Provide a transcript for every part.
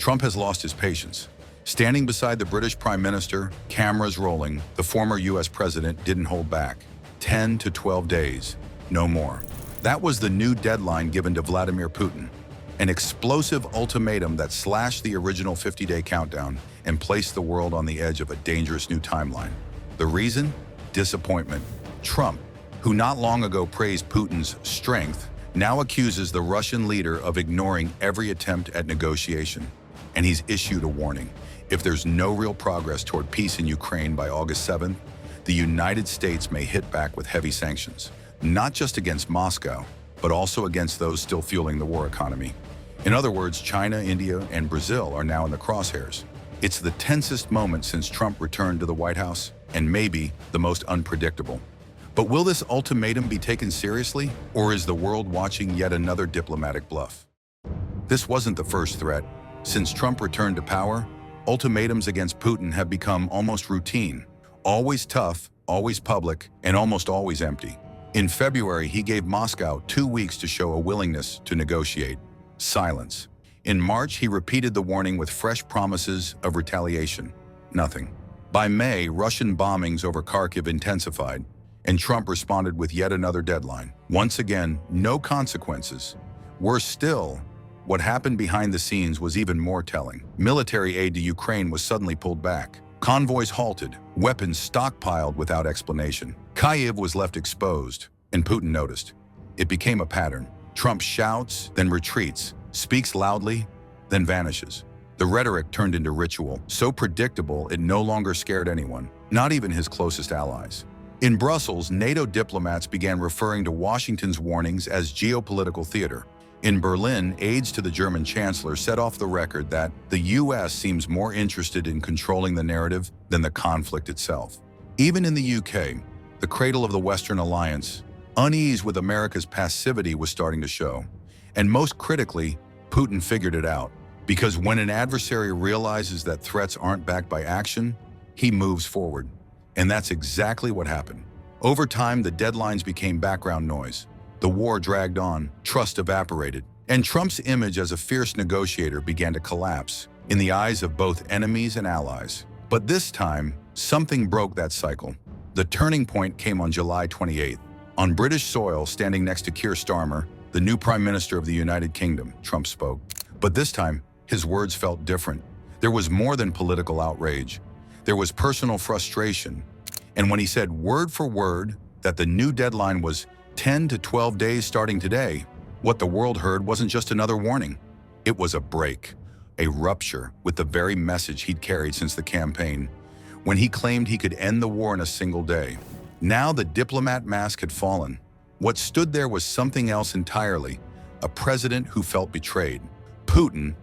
Trump has lost his patience. Standing beside the British Prime Minister, cameras rolling, the former US president didn't hold back. 10 to 12 days, no more. That was the new deadline given to Vladimir Putin. An explosive ultimatum that slashed the original 50-day countdown and placed the world on the edge of a dangerous new timeline. The reason? Disappointment. Trump, who not long ago praised Putin's strength, now accuses the Russian leader of ignoring every attempt at negotiation. And he's issued a warning. If there's no real progress toward peace in Ukraine by August 7th, the United States may hit back with heavy sanctions, not just against Moscow, but also against those still fueling the war economy. In other words, China, India, and Brazil are now in the crosshairs. It's the tensest moment since Trump returned to the White House, and maybe the most unpredictable. But will this ultimatum be taken seriously, or is the world watching yet another diplomatic bluff? This wasn't the first threat. Since Trump returned to power, ultimatums against Putin have become almost routine. Always tough, always public, and almost always empty. In February, he gave Moscow 2 weeks to show a willingness to negotiate. Silence. In March, he repeated the warning with fresh promises of retaliation. Nothing. By May, Russian bombings over Kharkiv intensified, and Trump responded with yet another deadline. Once again, no consequences. Worse still, what happened behind the scenes was even more telling. Military aid to Ukraine was suddenly pulled back. Convoys halted, weapons stockpiled without explanation. Kyiv was left exposed, and Putin noticed. It became a pattern. Trump shouts, then retreats, speaks loudly, then vanishes. The rhetoric turned into ritual, so predictable it no longer scared anyone, not even his closest allies. In Brussels, NATO diplomats began referring to Washington's warnings as geopolitical theater. In Berlin, aides to the German chancellor set off the record that the US seems more interested in controlling the narrative than the conflict itself. Even in the UK, the cradle of the Western alliance, unease with America's passivity was starting to show. And most critically, Putin figured it out. Because when an adversary realizes that threats aren't backed by action, he moves forward. And that's exactly what happened. Over time, the deadlines became background noise. The war dragged on, trust evaporated, and Trump's image as a fierce negotiator began to collapse in the eyes of both enemies and allies. But this time, something broke that cycle. The turning point came on July 28th. On British soil, standing next to Keir Starmer, the new Prime Minister of the United Kingdom, Trump spoke. But this time, his words felt different. There was more than political outrage. There was personal frustration. And when he said word for word that the new deadline was 10 to 12 days starting today, what the world heard wasn't just another warning. It was a break, a rupture with the very message he'd carried since the campaign, when he claimed he could end the war in a single day. Now the diplomat mask had fallen. What stood there was something else entirely, a president who felt betrayed. Putin,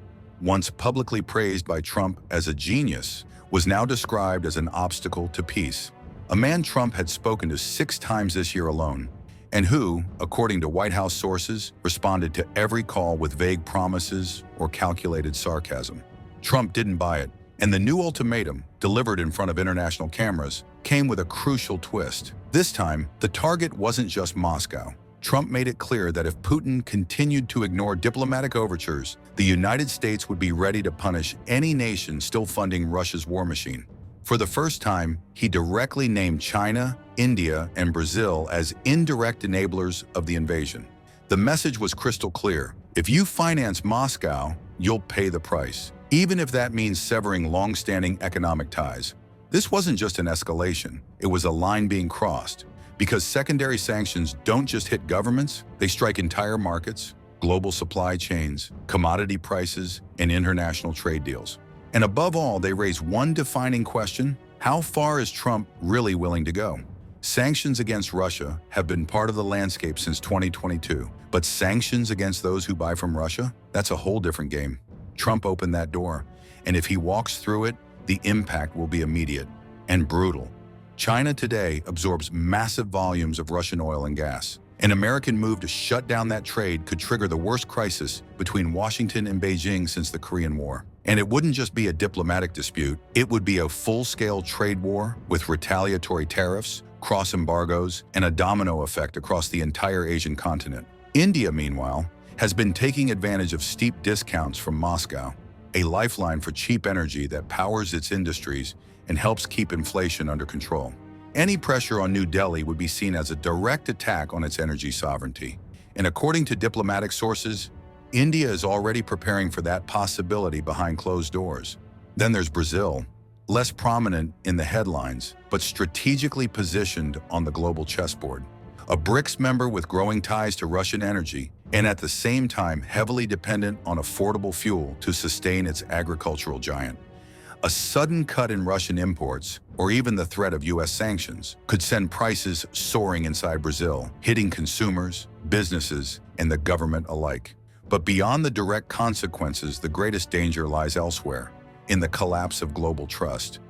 once publicly praised by Trump as a genius, was now described as an obstacle to peace. A man Trump had spoken to 6 times this year alone, and who, according to White House sources, responded to every call with vague promises or calculated sarcasm. Trump didn't buy it, and the new ultimatum, delivered in front of international cameras, came with a crucial twist. This time, the target wasn't just Moscow. Trump made it clear that if Putin continued to ignore diplomatic overtures, the United States would be ready to punish any nation still funding Russia's war machine. For the first time, he directly named China, India, and Brazil as indirect enablers of the invasion. The message was crystal clear. If you finance Moscow, you'll pay the price, even if that means severing long-standing economic ties. This wasn't just an escalation, it was a line being crossed. Because secondary sanctions don't just hit governments, they strike entire markets, global supply chains, commodity prices, and international trade deals. And above all, they raise one defining question: how far is Trump really willing to go? Sanctions against Russia have been part of the landscape since 2022, but sanctions against those who buy from Russia? That's a whole different game. Trump opened that door, and if he walks through it, the impact will be immediate and brutal. China today absorbs massive volumes of Russian oil and gas. An American move to shut down that trade could trigger the worst crisis between Washington and Beijing since the Korean War. And it wouldn't just be a diplomatic dispute, it would be a full-scale trade war with retaliatory tariffs, cross-embargoes, and a domino effect across the entire Asian continent. India, meanwhile, has been taking advantage of steep discounts from Moscow. a lifeline for cheap energy that powers its industries and helps keep inflation under control. Any pressure on New Delhi would be seen as a direct attack on its energy sovereignty. And according to diplomatic sources, India is already preparing for that possibility behind closed doors. Then there's Brazil, less prominent in the headlines, but strategically positioned on the global chessboard. A BRICS member with growing ties to Russian energy, and at the same time heavily dependent on affordable fuel to sustain its agricultural giant. A sudden cut in Russian imports, or even the threat of US sanctions, could send prices soaring inside Brazil, hitting consumers, businesses, and the government alike. But beyond the direct consequences, the greatest danger lies elsewhere, in the collapse of global trust.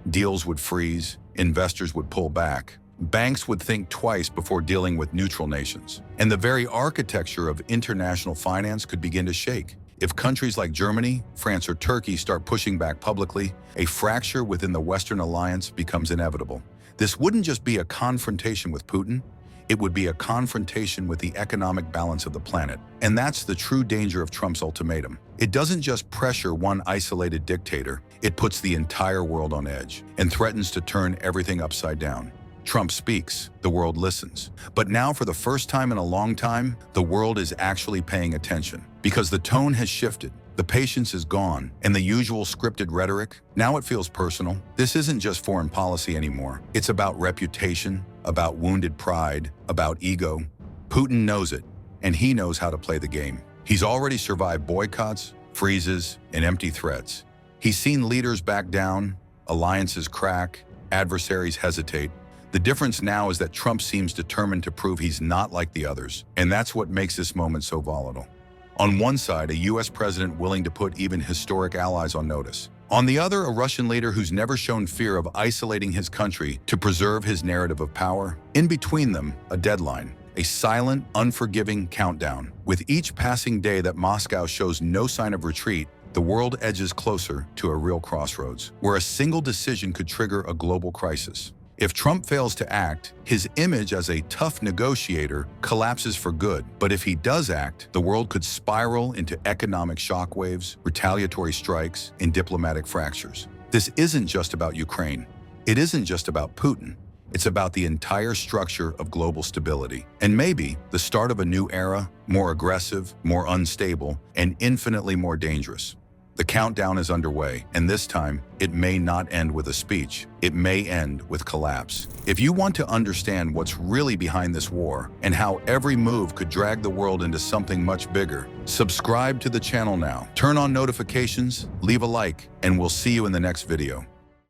Deals would freeze, investors would pull back, banks would think twice before dealing with neutral nations, and the very architecture of international finance could begin to shake. If countries like Germany, France, or Turkey start pushing back publicly, a fracture within the Western alliance becomes inevitable. This wouldn't just be a confrontation with Putin, it would be a confrontation with the economic balance of the planet. And that's the true danger of Trump's ultimatum. It doesn't just pressure one isolated dictator, it puts the entire world on edge and threatens to turn everything upside down. Trump speaks, the world listens. But now, for the first time in a long time, the world is actually paying attention. Because the tone has shifted, the patience is gone, and the usual scripted rhetoric, now it feels personal. This isn't just foreign policy anymore. It's about reputation, about wounded pride, about ego. Putin knows it, and he knows how to play the game. He's already survived boycotts, freezes, and empty threats. He's seen leaders back down, alliances crack, adversaries hesitate. The difference now is that Trump seems determined to prove he's not like the others, and that's what makes this moment so volatile. On one side, a US president willing to put even historic allies on notice. On the other, a Russian leader who's never shown fear of isolating his country to preserve his narrative of power. In between them, a deadline, a silent, unforgiving countdown. With each passing day that Moscow shows no sign of retreat, the world edges closer to a real crossroads, where a single decision could trigger a global crisis. If Trump fails to act, his image as a tough negotiator collapses for good. But if he does act, the world could spiral into economic shockwaves, retaliatory strikes, and diplomatic fractures. This isn't just about Ukraine. It isn't just about Putin. It's about the entire structure of global stability. And maybe the start of a new era, more aggressive, more unstable, and infinitely more dangerous. The countdown is underway, and this time, it may not end with a speech. It may end with collapse. If you want to understand what's really behind this war and how every move could drag the world into something much bigger, subscribe to the channel now. Turn on notifications, leave a like, and we'll see you in the next video.